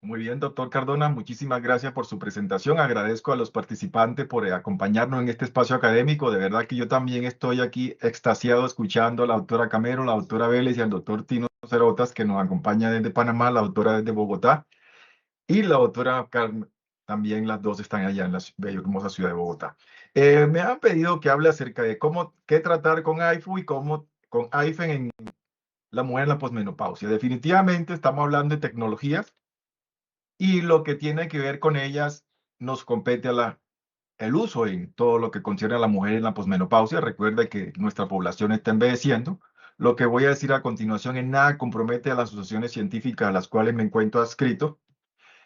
Muy bien, doctor Cardona, muchísimas gracias por su presentación. Agradezco a los participantes por acompañarnos en este espacio académico. De verdad que yo también estoy aquí extasiado escuchando a la doctora Camero, la doctora Vélez y al doctor Tino Cerotas, que nos acompaña desde Panamá, la doctora desde Bogotá, y la doctora Carmen, también las dos están allá en la bella, hermosa ciudad de Bogotá. Me han pedido que hable acerca de qué tratar con AIFU y con AIFEN en la mujer en la posmenopausia. Definitivamente estamos hablando de tecnologías y lo que tiene que ver con ellas nos compete el uso en todo lo que concierne a la mujer en la posmenopausia. Recuerda que nuestra población está envejeciendo. Lo que voy a decir a continuación en nada compromete a las asociaciones científicas a las cuales me encuentro adscrito,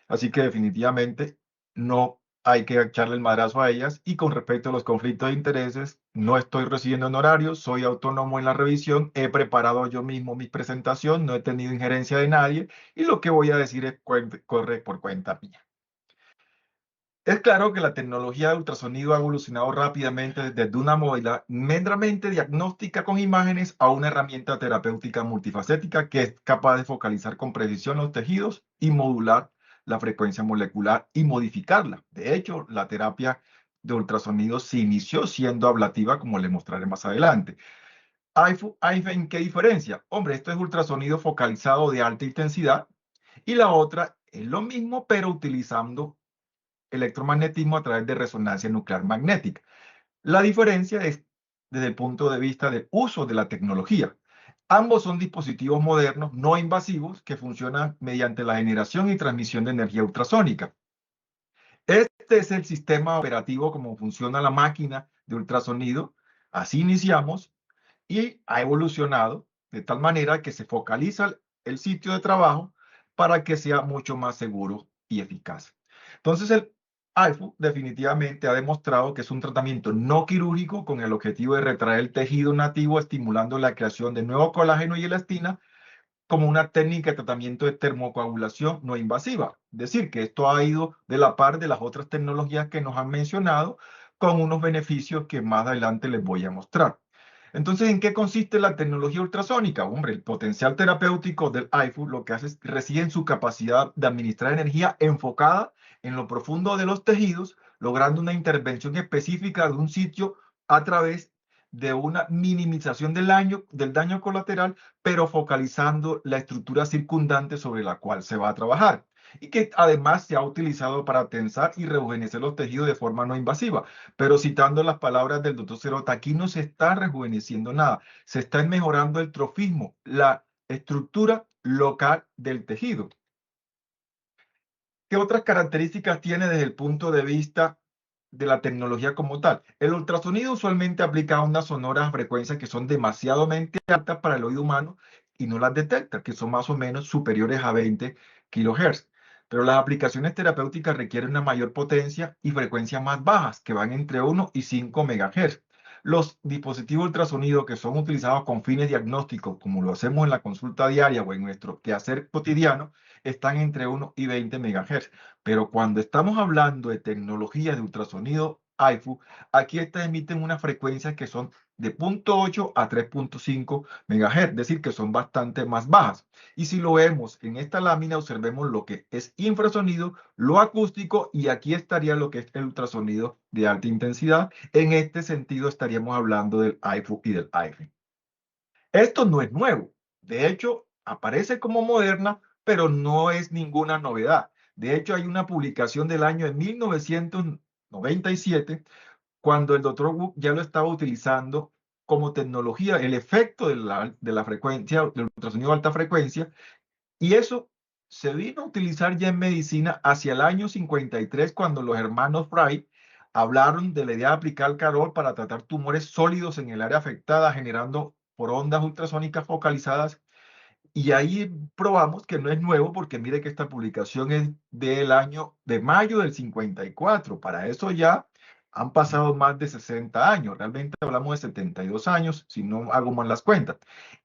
así que definitivamente no hay que echarle el madrazo a ellas. Y con respecto a los conflictos de intereses, no estoy recibiendo honorarios, soy autónomo en la revisión, he preparado yo mismo mi presentación, no he tenido injerencia de nadie y lo que voy a decir corre por cuenta mía. Es claro que la tecnología de ultrasonido ha evolucionado rápidamente desde una modalidad meramente diagnóstica con imágenes a una herramienta terapéutica multifacética que es capaz de focalizar con precisión los tejidos y modular la frecuencia molecular y modificarla. De hecho, la terapia de ultrasonido se inició siendo ablativa, como le mostraré más adelante. ¿En qué diferencia? Hombre, esto es ultrasonido focalizado de alta intensidad y la otra es lo mismo, pero utilizando electromagnetismo a través de resonancia nuclear magnética. La diferencia es desde el punto de vista del uso de la tecnología. Ambos son dispositivos modernos no invasivos que funcionan mediante la generación y transmisión de energía ultrasónica. Este es el sistema operativo como funciona la máquina de ultrasonido. Así iniciamos y ha evolucionado de tal manera que se focaliza el sitio de trabajo para que sea mucho más seguro y eficaz. Entonces, el AIFU definitivamente ha demostrado que es un tratamiento no quirúrgico con el objetivo de retraer el tejido nativo, estimulando la creación de nuevo colágeno y elastina como una técnica de tratamiento de termocoagulación no invasiva. Es decir, que esto ha ido de la par de las otras tecnologías que nos han mencionado, con unos beneficios que más adelante les voy a mostrar. Entonces, ¿en qué consiste la tecnología ultrasónica? Hombre, el potencial terapéutico del AIFU lo que hace es reside en su capacidad de administrar energía enfocada en lo profundo de los tejidos, logrando una intervención específica de un sitio a través de una minimización del daño colateral, pero focalizando la estructura circundante sobre la cual se va a trabajar y que además se ha utilizado para tensar y rejuvenecer los tejidos de forma no invasiva. Pero citando las palabras del doctor Cerota, aquí no se está rejuveneciendo nada, se está mejorando el trofismo, la estructura local del tejido. ¿Qué otras características tiene desde el punto de vista de la tecnología como tal? El ultrasonido usualmente aplica ondas sonoras a frecuencias que son demasiadamente altas para el oído humano y no las detecta, que son más o menos superiores a 20 kHz. Pero las aplicaciones terapéuticas requieren una mayor potencia y frecuencias más bajas, que van entre 1 y 5 MHz. Los dispositivos ultrasonido que son utilizados con fines diagnósticos, como lo hacemos en la consulta diaria o en nuestro quehacer cotidiano, están entre 1 y 20 MHz. Pero cuando estamos hablando de tecnologías de ultrasonido AIFU, aquí estas emiten unas frecuencias que son de 0.8 a 3.5 MHz, es decir, que son bastante más bajas. Y si lo vemos en esta lámina, observemos lo que es infrasonido, lo acústico, y aquí estaría lo que es el ultrasonido de alta intensidad. En este sentido, estaríamos hablando del AIFU y del AIFEN. Esto no es nuevo. De hecho, aparece como moderna, pero no es ninguna novedad. De hecho, hay una publicación del año de 1997, cuando el doctor Wu ya lo estaba utilizando como tecnología, el efecto de la frecuencia, del ultrasonido de alta frecuencia, y eso se vino a utilizar ya en medicina hacia el año 53, cuando los hermanos Fry hablaron de la idea de aplicar calor para tratar tumores sólidos en el área afectada, generando por ondas ultrasónicas focalizadas. Y ahí probamos que no es nuevo, porque mire que esta publicación es de mayo del 54. Para eso ya han pasado más de 60 años. Realmente hablamos de 72 años, si no hago mal las cuentas.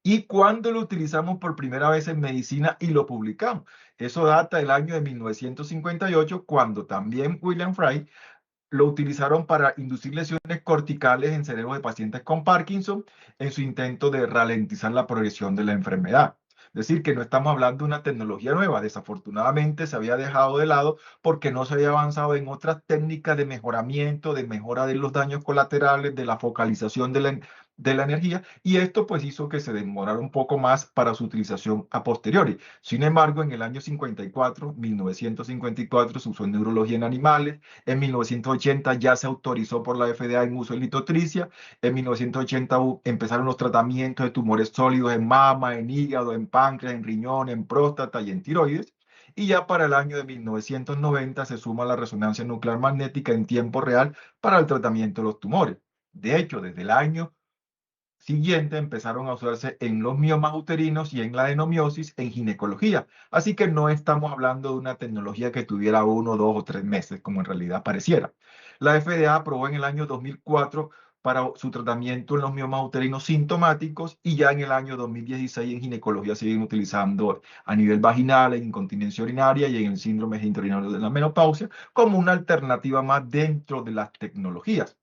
¿Y cuándo lo utilizamos por primera vez en medicina y lo publicamos? Eso data del año de 1958, cuando también William Fry lo utilizaron para inducir lesiones corticales en cerebros de pacientes con Parkinson, en su intento de ralentizar la progresión de la enfermedad. decir, que no estamos hablando de una tecnología nueva. Desafortunadamente se había dejado de lado porque no se había avanzado en otras técnicas de mejoramiento, de mejora de los daños colaterales, de la focalización de la energía, y esto pues hizo que se demorara un poco más para su utilización a posteriori. Sin embargo, en el año 54, 1954, se usó en neurología en animales. En 1980 ya se autorizó por la FDA en uso en litotricia. En 1980 empezaron los tratamientos de tumores sólidos en mama, en hígado, en páncreas, en riñón, en próstata y en tiroides. Y ya para el año de 1990 se suma la resonancia nuclear magnética en tiempo real para el tratamiento de los tumores. De hecho, desde el año siguiente empezaron a usarse en los miomas uterinos y en la adenomiosis en ginecología. Así que no estamos hablando de una tecnología que tuviera 1, 2 o 3 meses, como en realidad pareciera. La FDA aprobó en el año 2004 para su tratamiento en los miomas uterinos sintomáticos, y ya en el año 2016 en ginecología se siguen utilizando a nivel vaginal, en incontinencia urinaria y en el síndrome urinario de la menopausia como una alternativa más dentro de las tecnologías.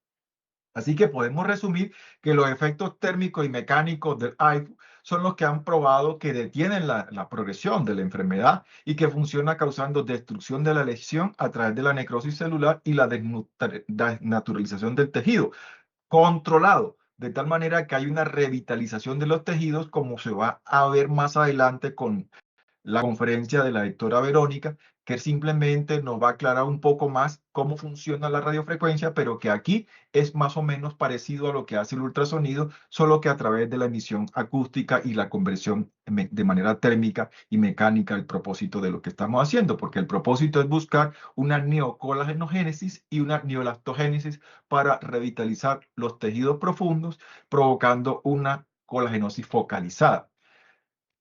Así que podemos resumir que los efectos térmicos y mecánicos del AIFU son los que han probado que detienen la progresión de la enfermedad y que funciona causando destrucción de la lesión a través de la necrosis celular y la desnaturalización del tejido, controlado, de tal manera que hay una revitalización de los tejidos, como se va a ver más adelante con la conferencia de la doctora Verónica, que simplemente nos va a aclarar un poco más cómo funciona la radiofrecuencia, pero que aquí es más o menos parecido a lo que hace el ultrasonido, solo que a través de la emisión acústica y la conversión de manera térmica y mecánica, el propósito de lo que estamos haciendo, porque el propósito es buscar una neocolagénesis y una neolactogénesis para revitalizar los tejidos profundos, provocando una colagenosis focalizada.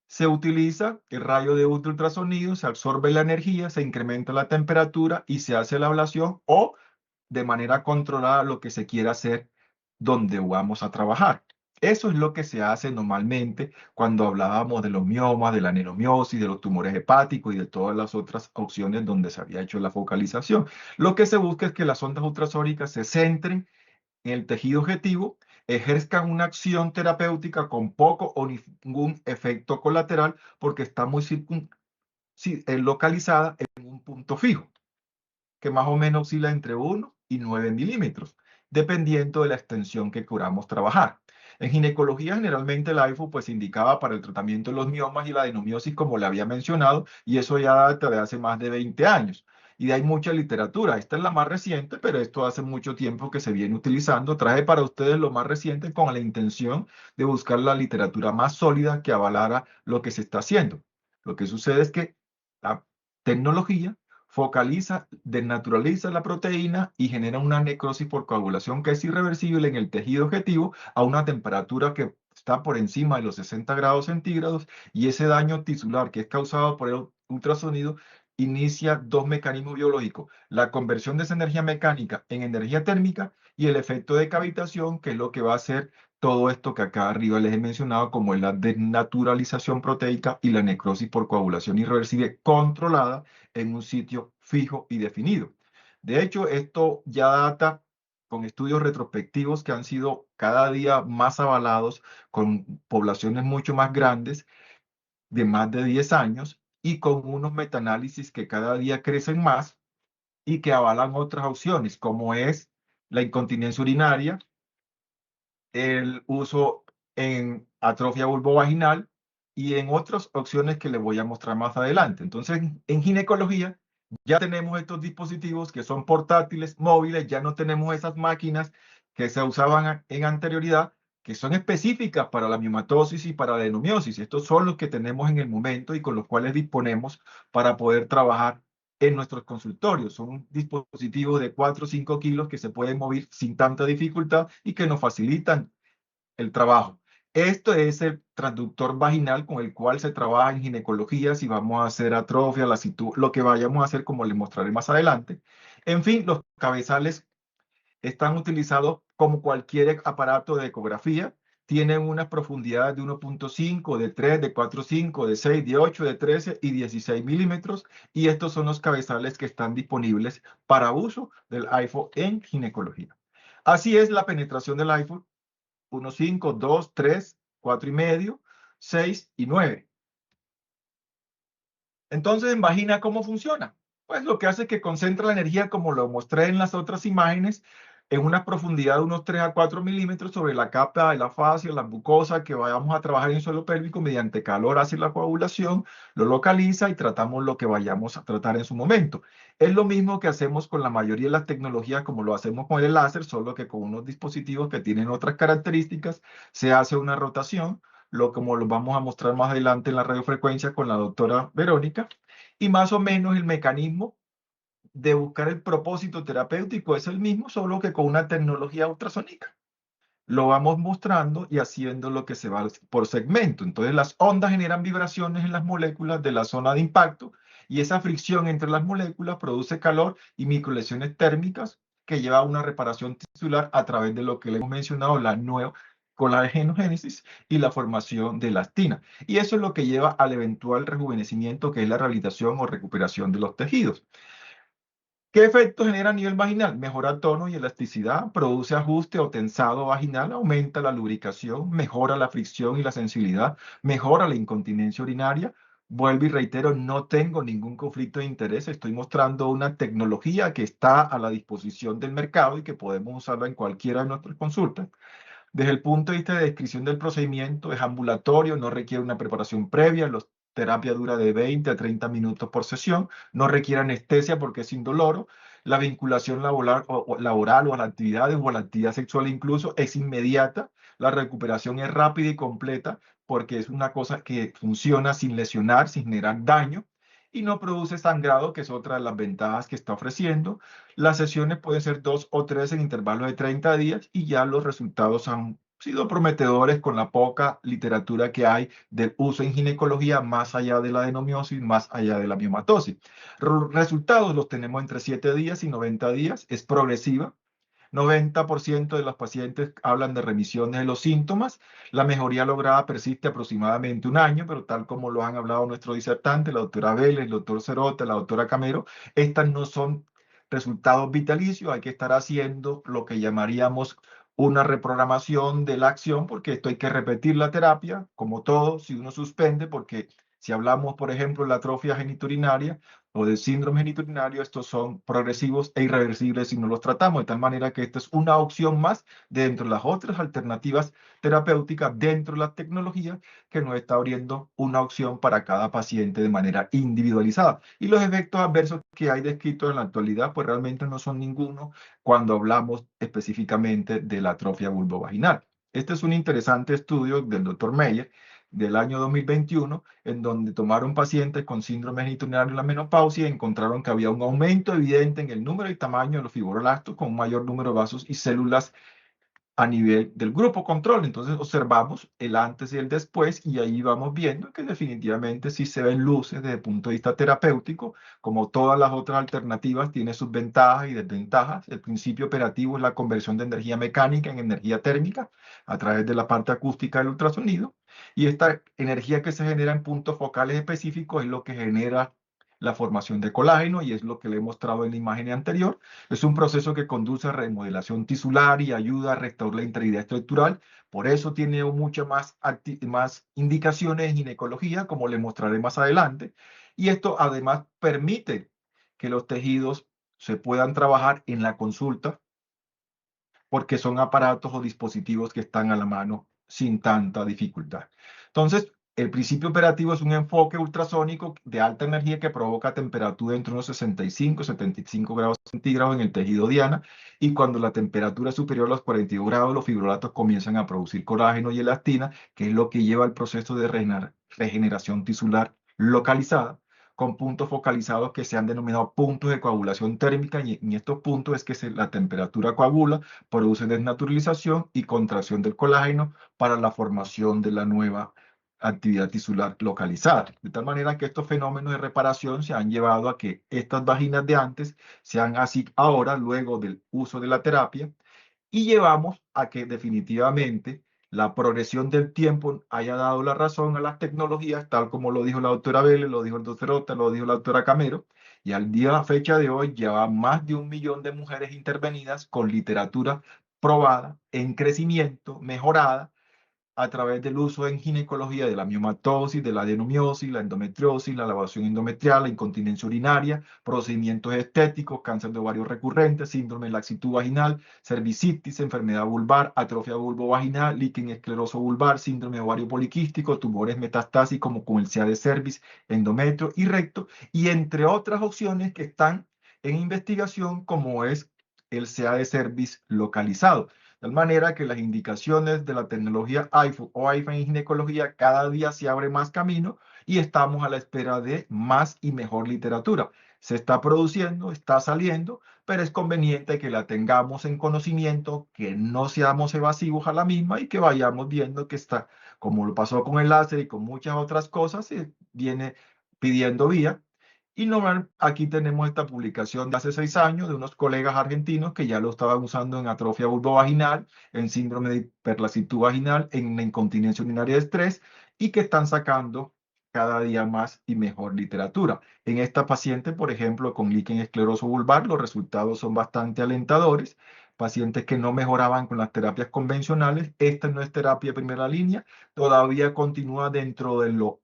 Se utiliza el rayo de ultrasonido, se absorbe la energía, se incrementa la temperatura y se hace la ablación, o de manera controlada lo que se quiera hacer donde vamos a trabajar. Eso es lo que se hace normalmente cuando hablábamos de los miomas, de la adenomiosis, de los tumores hepáticos y de todas las otras opciones donde se había hecho la focalización. Lo que se busca es que las ondas ultrasónicas se centren en el tejido objetivo, ejerzan una acción terapéutica con poco o ningún efecto colateral, porque está muy localizada en un punto fijo, que más o menos oscila entre 1 y 9 milímetros, dependiendo de la extensión que queramos trabajar. En ginecología, generalmente la AIFU pues indicaba para el tratamiento de los miomas y la adenomiosis, como le había mencionado, y eso ya data de hace más de 20 años. Y hay mucha literatura. Esta es la más reciente, pero esto hace mucho tiempo que se viene utilizando. Traje para ustedes lo más reciente con la intención de buscar la literatura más sólida que avalara lo que se está haciendo. Lo que sucede es que la tecnología focaliza, desnaturaliza la proteína y genera una necrosis por coagulación que es irreversible en el tejido objetivo a una temperatura que está por encima de los 60 grados centígrados, y ese daño tisular que es causado por el ultrasonido inicia dos mecanismos biológicos: la conversión de esa energía mecánica en energía térmica y el efecto de cavitación, que es lo que va a hacer todo esto que acá arriba les he mencionado, como es la desnaturalización proteica y la necrosis por coagulación irreversible controlada en un sitio fijo y definido. De hecho, esto ya data con estudios retrospectivos que han sido cada día más avalados, con poblaciones mucho más grandes, de más de 10 años, y con unos metaanálisis que cada día crecen más y que avalan otras opciones, como es la incontinencia urinaria, el uso en atrofia vulvovaginal y en otras opciones que les voy a mostrar más adelante. Entonces, en ginecología ya tenemos estos dispositivos que son portátiles, móviles, ya no tenemos esas máquinas que se usaban en anterioridad, que son específicas para la miomatosis y para la adenomiosis. Estos son los que tenemos en el momento y con los cuales disponemos para poder trabajar en nuestros consultorios. Son dispositivos de 4 o 5 kilos que se pueden mover sin tanta dificultad y que nos facilitan el trabajo. Esto es el transductor vaginal con el cual se trabaja en ginecología si vamos a hacer atrofia, lo que vayamos a hacer, como les mostraré más adelante. En fin, los cabezales están utilizados como cualquier aparato de ecografía. Tienen unas profundidades de 1.5, de 3, de 4.5, de 6, de 8, de 13 y 16 milímetros. Y estos son los cabezales que están disponibles para uso del iPhone en ginecología. Así es la penetración del iPhone: 1, 5, 2, 3, 4 y medio, 6 y 9. Entonces, en vagina, ¿cómo funciona? Pues lo que hace es que concentra la energía, como lo mostré en las otras imágenes, en una profundidad de unos 3 a 4 milímetros sobre la capa de la fascia, la mucosa, que vayamos a trabajar en el suelo pélvico mediante calor hacia la coagulación, lo localiza y tratamos lo que vayamos a tratar en su momento. Es lo mismo que hacemos con la mayoría de las tecnologías, como lo hacemos con el láser, solo que con unos dispositivos que tienen otras características, se hace una rotación como lo vamos a mostrar más adelante en la radiofrecuencia con la doctora Verónica, y más o menos el mecanismo de buscar el propósito terapéutico es el mismo, solo que con una tecnología ultrasónica. Lo vamos mostrando y haciendo lo que se va por segmento. Entonces las ondas generan vibraciones en las moléculas de la zona de impacto y esa fricción entre las moléculas produce calor y microlesiones térmicas que lleva a una reparación tisular a través de lo que le hemos mencionado, la colágenogénesis y la formación de elastina. Y eso es lo que lleva al eventual rejuvenecimiento, que es la rehabilitación o recuperación de los tejidos. ¿Qué efecto genera a nivel vaginal? Mejora tono y elasticidad, produce ajuste o tensado vaginal, aumenta la lubricación, mejora la fricción y la sensibilidad, mejora la incontinencia urinaria. Vuelvo y reitero, no tengo ningún conflicto de interés, estoy mostrando una tecnología que está a la disposición del mercado y que podemos usarla en cualquiera de nuestras consultas. Desde el punto de vista de descripción del procedimiento, es ambulatorio, no requiere una preparación previa, la terapia dura de 20 a 30 minutos por sesión, no requiere anestesia porque es indoloro, la vinculación laboral o a las actividades o a la actividad sexual incluso es inmediata, la recuperación es rápida y completa porque es una cosa que funciona sin lesionar, sin generar daño y no produce sangrado, que es otra de las ventajas que está ofreciendo. Las sesiones pueden ser 2 o 3 en intervalos de 30 días y ya los resultados han sido prometedores con la poca literatura que hay del uso en ginecología más allá de la adenomiosis, más allá de la miomatosis. Resultados los tenemos entre 7 días y 90 días, es progresiva. 90% de los pacientes hablan de remisiones de los síntomas. La mejoría lograda persiste aproximadamente un año, pero tal como lo han hablado nuestros disertantes, la doctora Vélez, el doctor Cerota, la doctora Camero, estas no son resultados vitalicios. Hay que estar haciendo lo que llamaríamos una reprogramación de la acción, porque esto hay que repetir la terapia, como todo, si uno suspende, porque si hablamos, por ejemplo, de la atrofia geniturinaria, o del síndrome genitourinario, estos son progresivos e irreversibles si no los tratamos, de tal manera que esta es una opción más dentro de las otras alternativas terapéuticas, dentro de la tecnología, que nos está abriendo una opción para cada paciente de manera individualizada. Y los efectos adversos que hay descritos en la actualidad, pues realmente no son ninguno cuando hablamos específicamente de la atrofia vulvovaginal. Este es un interesante estudio del doctor Meyer del año 2021, en donde tomaron pacientes con síndrome geniturinario en la menopausia y encontraron que había un aumento evidente en el número y tamaño de los fibroblastos con un mayor número de vasos y células a nivel del grupo control. Entonces observamos el antes y el después y ahí vamos viendo que definitivamente sí se ven luces desde el punto de vista terapéutico, como todas las otras alternativas, tiene sus ventajas y desventajas. El principio operativo es la conversión de energía mecánica en energía térmica a través de la parte acústica del ultrasonido, y esta energía que se genera en puntos focales específicos es lo que genera la formación de colágeno y es lo que le he mostrado en la imagen anterior. Es un proceso que conduce a remodelación tisular y ayuda a restaurar la integridad estructural. Por eso tiene muchas más indicaciones en ginecología, como le mostraré más adelante. Y esto además permite que los tejidos se puedan trabajar en la consulta porque son aparatos o dispositivos que están a la mano sin tanta dificultad. Entonces, el principio operativo es un enfoque ultrasónico de alta energía que provoca temperatura entre unos 65 y 75 grados centígrados en el tejido diana, y cuando la temperatura es superior a los 42 grados, los fibroblastos comienzan a producir colágeno y elastina, que es lo que lleva al proceso de regeneración tisular localizada, con puntos focalizados que se han denominado puntos de coagulación térmica, y en estos puntos es que la temperatura coagula, produce desnaturalización y contracción del colágeno para la formación de la nueva actividad tisular localizada. De tal manera que estos fenómenos de reparación se han llevado a que estas vaginas de antes sean así ahora, luego del uso de la terapia, y llevamos a que definitivamente la progresión del tiempo haya dado la razón a las tecnologías, tal como lo dijo la doctora Vélez, lo dijo el doctor Ota, lo dijo la doctora Camero, y al día, a fecha de hoy, lleva más de 1 millón de mujeres intervenidas con literatura probada, en crecimiento, mejorada, a través del uso en ginecología de la miomatosis, de la adenomiosis, la endometriosis, la lavación endometrial, la incontinencia urinaria, procedimientos estéticos, cáncer de ovario recurrente, síndrome de laxitud vaginal, cervicitis, enfermedad vulvar, atrofia vulvovaginal, líquen escleroso vulvar, síndrome de ovario poliquístico, tumores metastásicos como el CA de cervix, endometrio y recto, y entre otras opciones que están en investigación como es el CA de cervix localizado. De tal manera que las indicaciones de la tecnología iPhone o iPhone en ginecología cada día se abre más camino y estamos a la espera de más y mejor literatura. Se está produciendo, está saliendo, pero es conveniente que la tengamos en conocimiento, que no seamos evasivos a la misma y que vayamos viendo que está, como lo pasó con el láser y con muchas otras cosas, se viene pidiendo vía. Y normal, aquí tenemos esta publicación de hace 6 años de unos colegas argentinos que ya lo estaban usando en atrofia vulvovaginal, en síndrome de hiperlaxitud vaginal, en la incontinencia urinaria de estrés y que están sacando cada día más y mejor literatura. En esta paciente, por ejemplo, con líquen escleroso vulvar, los resultados son bastante alentadores. Pacientes que no mejoraban con las terapias convencionales, esta no es terapia de primera línea, todavía continúa dentro de lo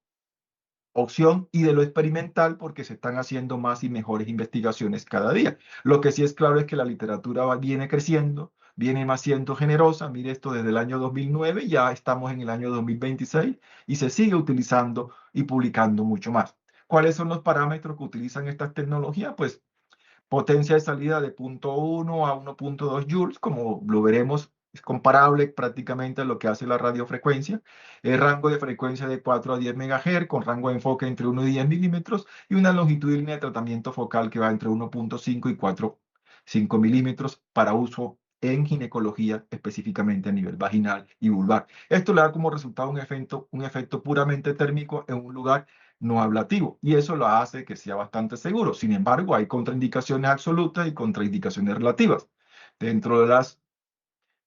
opción y de lo experimental porque se están haciendo más y mejores investigaciones cada día. Lo que sí es claro es que la literatura viene creciendo, viene más siendo generosa. Mire esto desde el año 2009, ya estamos en el año 2026 y se sigue utilizando y publicando mucho más. ¿Cuáles son los parámetros que utilizan estas tecnologías? Pues potencia de salida de 0,1 a 1,2 joules, como lo veremos, es comparable prácticamente a lo que hace la radiofrecuencia. El rango de frecuencia de 4 a 10 MHz, con rango de enfoque entre 1 y 10 milímetros, y una longitud de línea de tratamiento focal que va entre 1,5 y 4,5 milímetros para uso en ginecología, específicamente a nivel vaginal y vulvar. Esto le da como resultado un efecto puramente térmico en un lugar no ablativo, y eso lo hace que sea bastante seguro. Sin embargo, hay contraindicaciones absolutas y contraindicaciones relativas. Dentro de las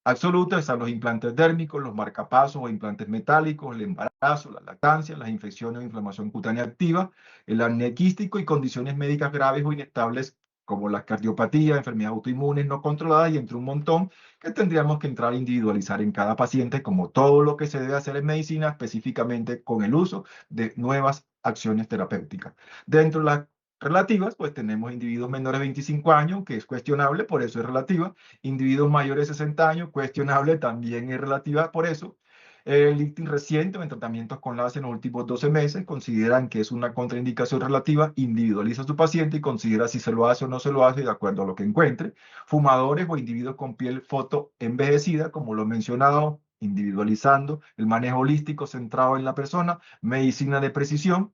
absolutas están los implantes dérmicos, los marcapasos o implantes metálicos, el embarazo, la lactancia, las infecciones o inflamación cutánea activa, el acné quístico y condiciones médicas graves o inestables como la cardiopatía, enfermedades autoinmunes no controladas y entre un montón que tendríamos que entrar a individualizar en cada paciente como todo lo que se debe hacer en medicina, específicamente con el uso de nuevas acciones terapéuticas. Dentro de las relativas, pues tenemos individuos menores de 25 años, que es cuestionable, por eso es relativa. Individuos mayores de 60 años, cuestionable, también es relativa por eso. El lifting reciente en tratamientos con láser en los últimos 12 meses consideran que es una contraindicación relativa, individualiza a su paciente y considera si se lo hace o no se lo hace de acuerdo a lo que encuentre. Fumadores o individuos con piel fotoenvejecida, como lo he mencionado, individualizando, el manejo holístico centrado en la persona, medicina de precisión,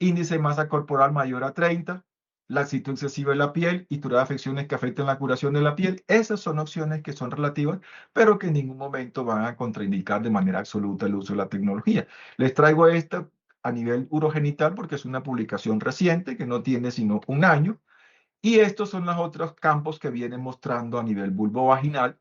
índice de masa corporal mayor a 30, laxitud excesiva de la piel, historia de afecciones que afecten la curación de la piel. Esas son opciones que son relativas, pero que en ningún momento van a contraindicar de manera absoluta el uso de la tecnología. Les traigo esta a nivel urogenital porque es una publicación reciente que no tiene sino un año. Y estos son los otros campos que vienen mostrando a nivel vulvovaginal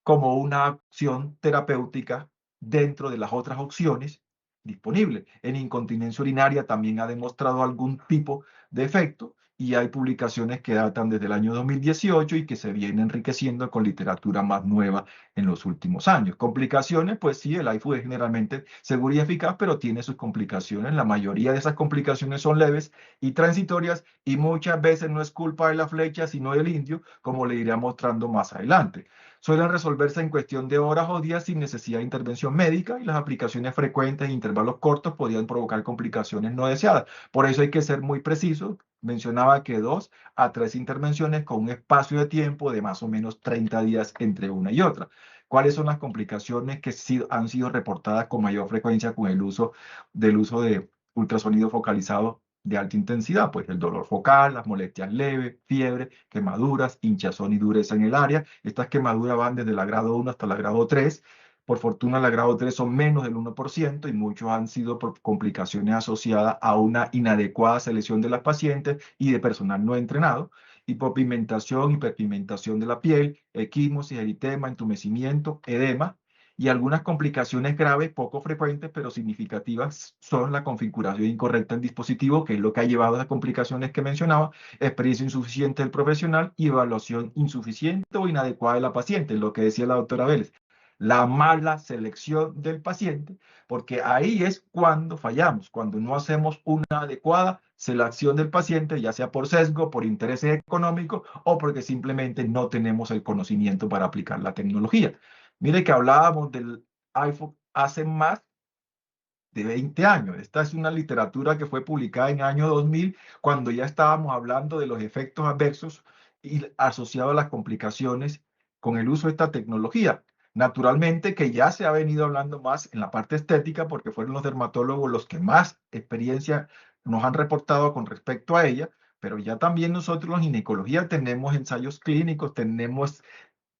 como una opción terapéutica dentro de las otras opciones disponibles. En incontinencia urinaria también ha demostrado algún tipo de efecto y hay publicaciones que datan desde el año 2018 y que se vienen enriqueciendo con literatura más nueva en los últimos años. Complicaciones, pues sí, el iFood es generalmente seguro y eficaz, pero tiene sus complicaciones. La mayoría de esas complicaciones son leves y transitorias y muchas veces no es culpa de la flecha, sino del indio, como le iré mostrando más adelante. Suelen resolverse en cuestión de horas o días sin necesidad de intervención médica y las aplicaciones frecuentes en intervalos cortos podían provocar complicaciones no deseadas. Por eso hay que ser muy preciso. Mencionaba que 2 a 3 intervenciones con un espacio de tiempo de más o menos 30 días entre una y otra. ¿Cuáles son las complicaciones que han sido reportadas con mayor frecuencia con el uso de ultrasonido focalizado de alta intensidad? Pues el dolor focal, las molestias leves, fiebre, quemaduras, hinchazón y dureza en el área. Estas quemaduras van desde la grado 1 hasta la grado 3. Por fortuna, la grado 3 son menos del 1% y muchos han sido por complicaciones asociadas a una inadecuada selección de las pacientes y de personal no entrenado. Hipopigmentación, hiperpigmentación de la piel, equimosis, eritema, entumecimiento, edema. Y algunas complicaciones graves, poco frecuentes, pero significativas, son la configuración incorrecta del dispositivo, que es lo que ha llevado a las complicaciones que mencionaba, experiencia insuficiente del profesional y evaluación insuficiente o inadecuada de la paciente, lo que decía la doctora Vélez. la mala selección del paciente, porque ahí es cuando fallamos, cuando no hacemos una adecuada selección del paciente, ya sea por sesgo, por intereses económicos o porque simplemente no tenemos el conocimiento para aplicar la tecnología. Mire que hablábamos del iPhone hace más de 20 años. Esta es una literatura que fue publicada en el año 2000, cuando ya estábamos hablando de los efectos adversos y asociados a las complicaciones con el uso de esta tecnología. Naturalmente que ya se ha venido hablando más en la parte estética, porque fueron los dermatólogos los que más experiencia nos han reportado con respecto a ella, pero ya también nosotros en ginecología tenemos ensayos clínicos, tenemos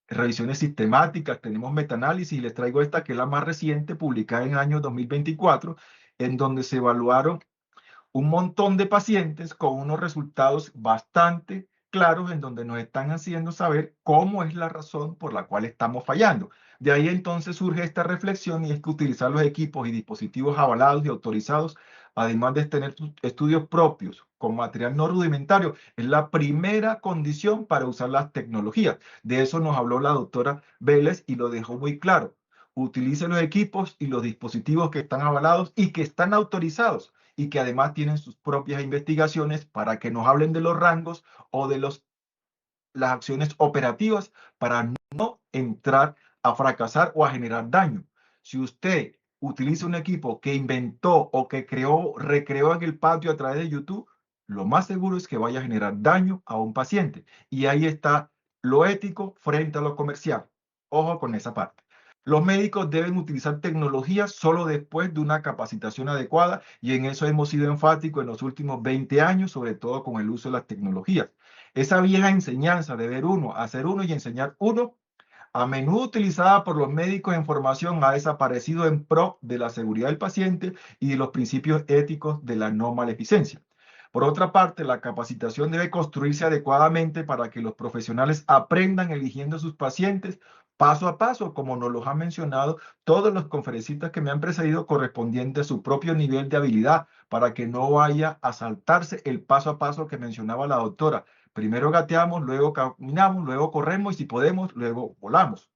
revisiones sistemáticas, tenemos metaanálisis y les traigo esta que es la más reciente, publicada en el año 2024, en donde se evaluaron un montón de pacientes con unos resultados bastante claros en donde nos están haciendo saber cómo es la razón por la cual estamos fallando. De ahí entonces surge esta reflexión y es que utilizar los equipos y dispositivos avalados y autorizados, además de tener estudios propios con material no rudimentario, es la primera condición para usar las tecnologías. De eso nos habló la doctora Vélez y lo dejó muy claro. Utilice los equipos y los dispositivos que están avalados y que están autorizados y que además tienen sus propias investigaciones para que nos hablen de los rangos o de las acciones operativas para no entrar a fracasar o a generar daño. Si usted utiliza un equipo que inventó o que creó, recreó en el patio a través de YouTube, lo más seguro es que vaya a generar daño a un paciente. Y ahí está lo ético frente a lo comercial. Ojo con esa parte. Los médicos deben utilizar tecnología solo después de una capacitación adecuada y en eso hemos sido enfáticos en los últimos 20 años, sobre todo con el uso de las tecnologías. Esa vieja enseñanza de ver uno, hacer uno y enseñar uno, a menudo utilizada por los médicos en formación, ha desaparecido en pro de la seguridad del paciente y de los principios éticos de la no maleficencia. Por otra parte, la capacitación debe construirse adecuadamente para que los profesionales aprendan eligiendo a sus pacientes paso a paso, como nos los han mencionado todos los conferencistas que me han precedido, correspondiente a su propio nivel de habilidad, para que no vaya a saltarse el paso a paso que mencionaba la doctora. Primero gateamos, luego caminamos, luego corremos y si podemos, luego volamos.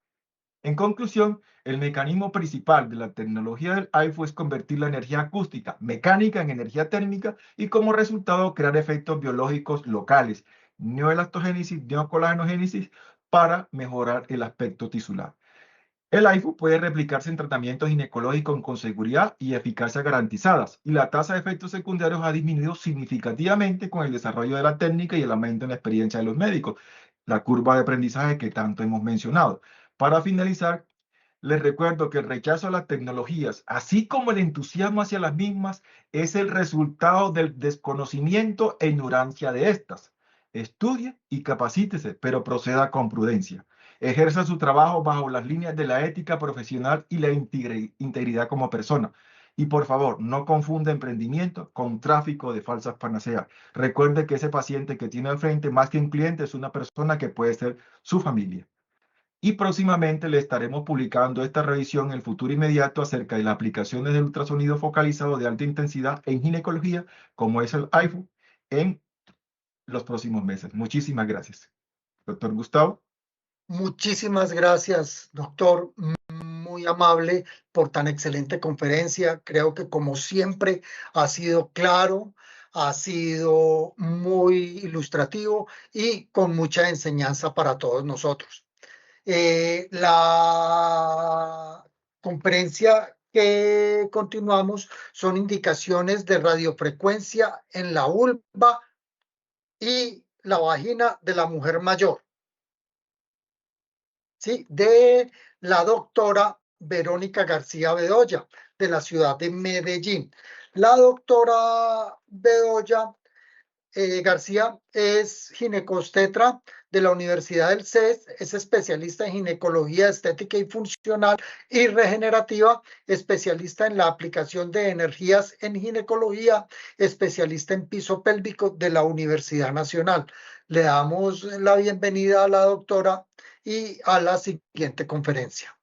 En conclusión, el mecanismo principal de la tecnología del iPhone es convertir la energía acústica mecánica en energía térmica y como resultado crear efectos biológicos locales, neoelastogénesis, neocolagénesis, para mejorar el aspecto tisular. El iFu puede replicarse en tratamientos ginecológicos con seguridad y eficacia garantizadas, y la tasa de efectos secundarios ha disminuido significativamente con el desarrollo de la técnica y el aumento en la experiencia de los médicos, la curva de aprendizaje que tanto hemos mencionado. Para finalizar, les recuerdo que el rechazo a las tecnologías, así como el entusiasmo hacia las mismas, es el resultado del desconocimiento e ignorancia de estas. Estudie y capacítese, pero proceda con prudencia. Ejerza su trabajo bajo las líneas de la ética profesional y la integridad como persona. Y por favor, no confunda emprendimiento con tráfico de falsas panaceas. Recuerde que ese paciente que tiene al frente, más que un cliente, es una persona que puede ser su familia. Y próximamente le estaremos publicando esta revisión en el futuro inmediato acerca de las aplicaciones del ultrasonido focalizado de alta intensidad en ginecología, como es el iPhone, en los próximos meses. Muchísimas gracias. Doctor Gustavo. Muchísimas gracias, doctor. Muy amable por tan excelente conferencia. Creo que como siempre ha sido claro, ha sido muy ilustrativo y con mucha enseñanza para todos nosotros. La conferencia que continuamos son indicaciones de radiofrecuencia en la vulva y la vagina de la mujer mayor. ¿Sí? De la doctora Verónica García Bedoya, de la ciudad de Medellín. La doctora Bedoya García es ginecostetra de la Universidad del CES, es especialista en ginecología estética y funcional y regenerativa, especialista en la aplicación de energías en ginecología, especialista en piso pélvico de la Universidad Nacional. Le damos la bienvenida a la doctora y a la siguiente conferencia.